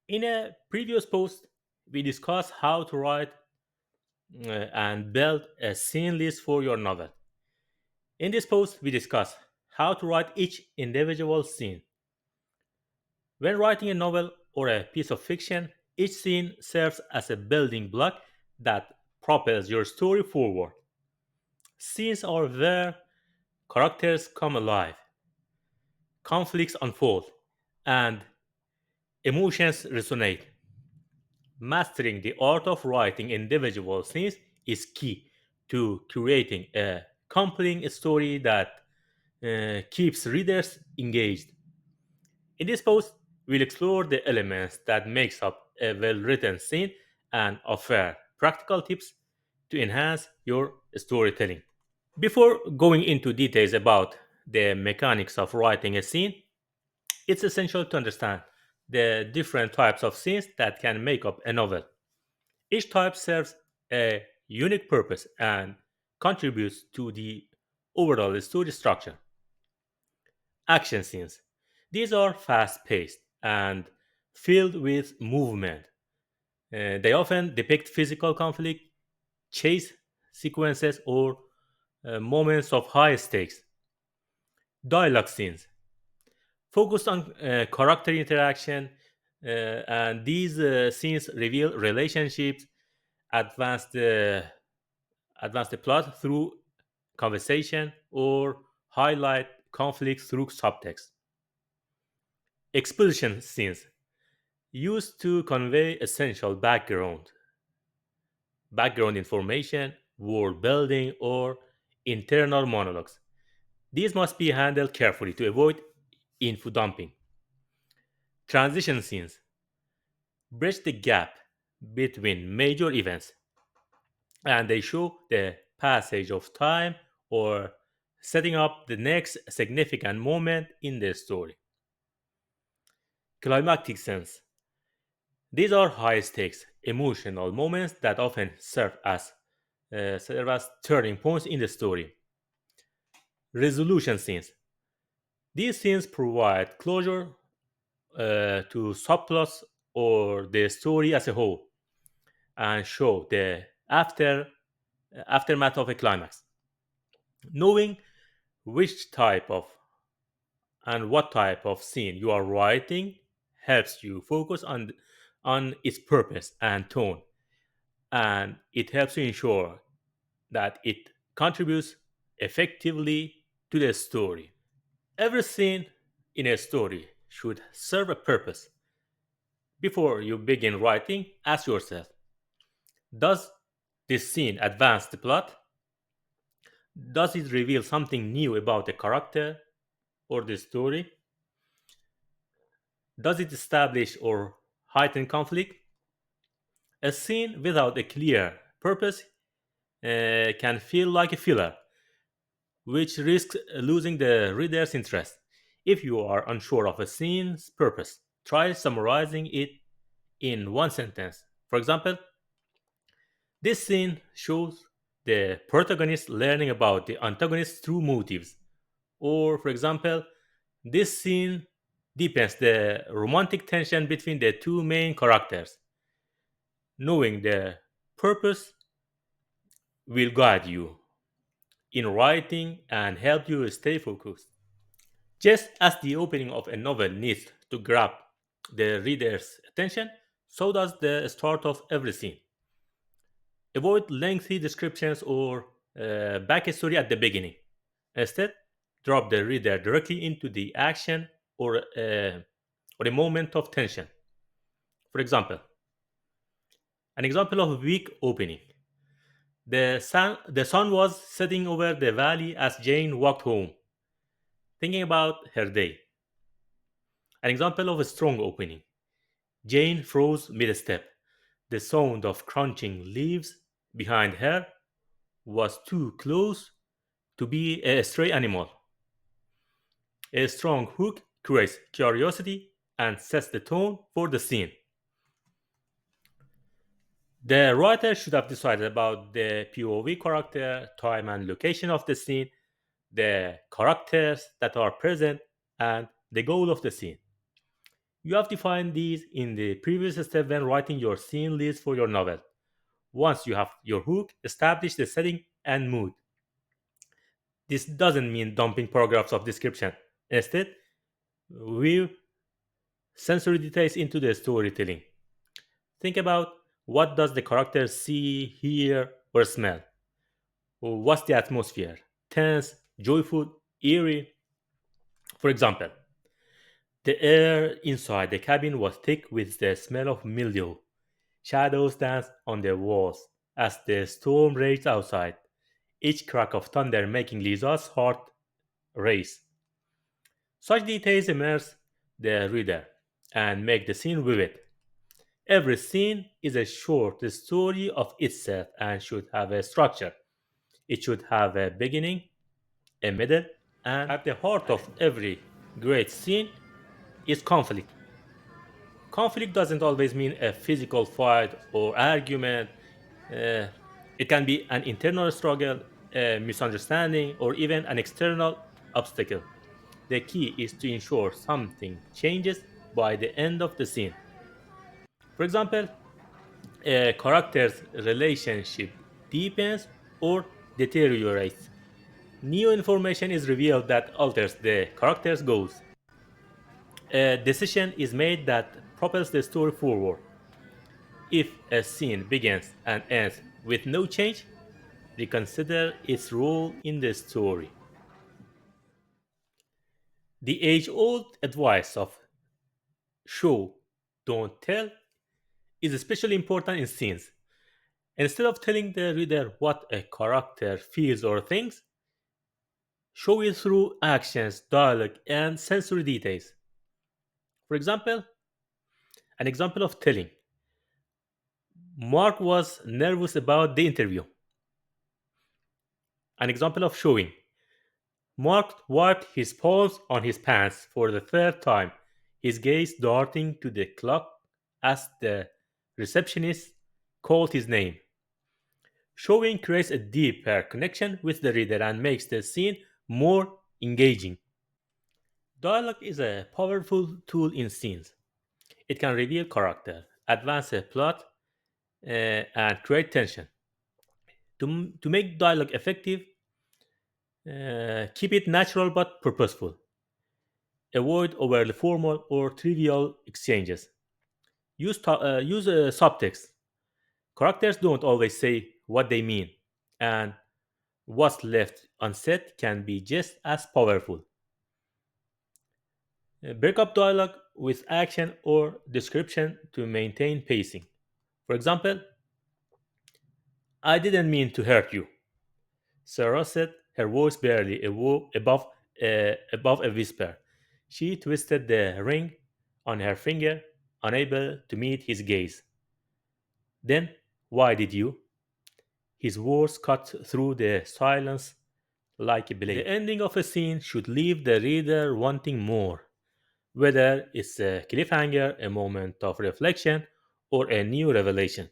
In a previous post, we discussed how to write and build a scene list for your novel. In this post, we discuss how to write each individual scene. When writing a novel or a piece of fiction, each scene serves as a building block that propels your story forward. Scenes are where characters come alive, conflicts unfold, and emotions resonate. Mastering the art of writing individual scenes is key to creating a compelling story that keeps readers engaged. In this post, we'll explore the elements that makes up a well-written scene and offer practical tips to enhance your storytelling. Before going into details about the mechanics of writing a scene, it's essential to understand the different types of scenes that can make up a novel. Each type serves a unique purpose and contributes to the overall story structure. Action scenes. These are fast paced and filled with movement. They often depict physical conflict, chase sequences, or moments of high stakes. Dialogue scenes focused on character interaction, and these scenes reveal relationships, advance the advance the plot through conversation, or highlight conflicts through subtext. Exposition scenes used to convey essential background information, world building, or internal monologues. These must be handled carefully to avoid info dumping. Transition scenes bridge the gap between major events, and they show the passage of time or setting up the next significant moment in the story. Climactic scenes. These are high stakes emotional moments that often serve as turning points in the story. Resolution scenes. These scenes provide closure to subplots or the story as a whole and show the aftermath of a climax. Knowing which type of and what type of scene you are writing helps you focus on its purpose and tone, and it helps you ensure that it contributes effectively to the story. Every scene in a story should serve a purpose. Before you begin writing, ask yourself, does this scene advance the plot? Does it reveal something new about the character or the story? Does it establish or heighten conflict? A scene without a clear purpose can feel like a filler, which risks losing the reader's interest. If you are unsure of a scene's purpose, try summarizing it in one sentence. For example, this scene shows the protagonist learning about the antagonist through motives. Or, for example, this scene deepens the romantic tension between the two main characters. Knowing the purpose will guide you in writing and help you stay focused. Just as the opening of a novel needs to grab the reader's attention, so does the start of every scene. Avoid lengthy descriptions or backstory at the beginning. Instead, drop the reader directly into the action or a moment of tension. For example, an example of a weak opening. The sun was setting over the valley as Jane walked home, thinking about her day. An example of a strong opening. Jane froze mid-step. The sound of crunching leaves behind her was too close to be a stray animal. A strong hook creates curiosity and sets the tone for the scene. The writer should have decided about the POV character, time and location of the scene, the characters that are present, and the goal of the scene. You have defined these in the previous step when writing your scene list for your novel. Once you have your hook, establish the setting and mood. This doesn't mean dumping paragraphs of description. Instead, weave sensory details into the storytelling. Think about what does the character see, hear, or smell? What's the atmosphere? Tense, joyful, eerie? For example, the air inside the cabin was thick with the smell of mildew. Shadows danced on the walls as the storm raged outside, each crack of thunder making Lisa's heart race. Such details immerse the reader and make the scene vivid. Every scene is a short story of itself and should have a structure. It should have a beginning, a middle, and at the heart of every great scene is conflict. Conflict doesn't always mean a physical fight or argument. Uh, it can be an internal struggle, a misunderstanding, or even an external obstacle. The key is to ensure something changes by the end of the scene. For example, a character's relationship deepens or deteriorates. New information is revealed that alters the character's goals. A decision is made that propels the story forward. If a scene begins and ends with no change, reconsider its role in the story. The age old advice of show, don't tell is especially important in scenes. Instead of telling the reader what a character feels or thinks, show it through actions, dialogue, and sensory details. For example, an example of telling Mark was nervous about the interview. An example of showing Mark wiped his palms on his pants for the third time, his gaze darting to the clock as the receptionist called his name. Showing creates a deeper connection with the reader and makes the scene more engaging. Dialogue is a powerful tool in scenes. It can reveal character, advance a plot, and create tension. To make dialogue effective, keep it natural but purposeful. Avoid overly formal or trivial exchanges. Use subtext. Characters don't always say what they mean, and what's left unsaid can be just as powerful. Break up dialogue with action or description to maintain pacing. For example, I didn't mean to hurt you. Sarah said, her voice barely above a whisper. She twisted the ring on her finger, unable to meet his gaze. Then, why did you? His words cut through the silence like a blade. The ending of a scene should leave the reader wanting more, whether it's a cliffhanger, a moment of reflection, or a new revelation.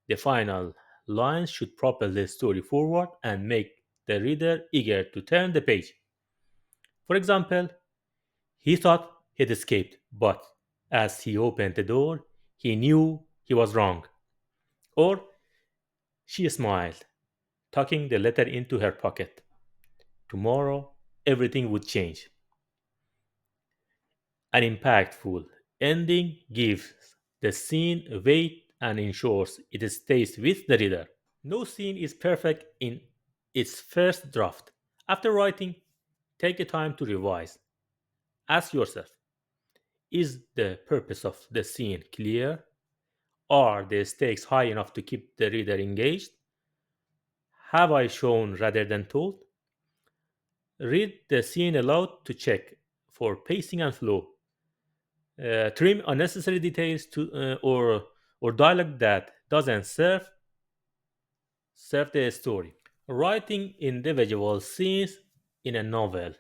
The final lines should propel the story forward and make the reader eager to turn the page. For example, he thought he'd escaped, but as he opened the door, he knew he was wrong. Or she smiled, tucking the letter into her pocket. Tomorrow, everything would change. An impactful ending gives the scene weight and ensures it stays with the reader. No scene is perfect in its first draft. After writing, take the time to revise. Ask yourself, is the purpose of the scene clear? Are the stakes high enough to keep the reader engaged? Have I shown rather than told? Read the scene aloud to check for pacing and flow. Trim unnecessary details or dialogue that doesn't serve the story. Writing individual scenes in a novel,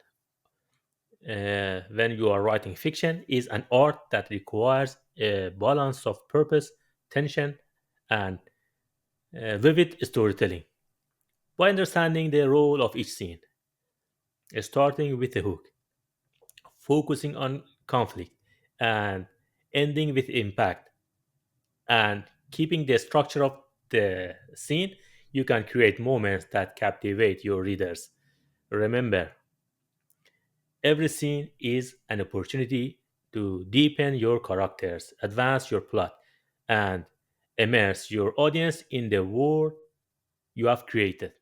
when you are writing fiction, is an art that requires a balance of purpose, tension, and vivid storytelling. By understanding the role of each scene, starting with the hook, focusing on conflict, and ending with impact and keeping the structure of the scene, you can create moments that captivate your readers. Remember, every scene is an opportunity to deepen your characters, advance your plot, and immerse your audience in the world you have created.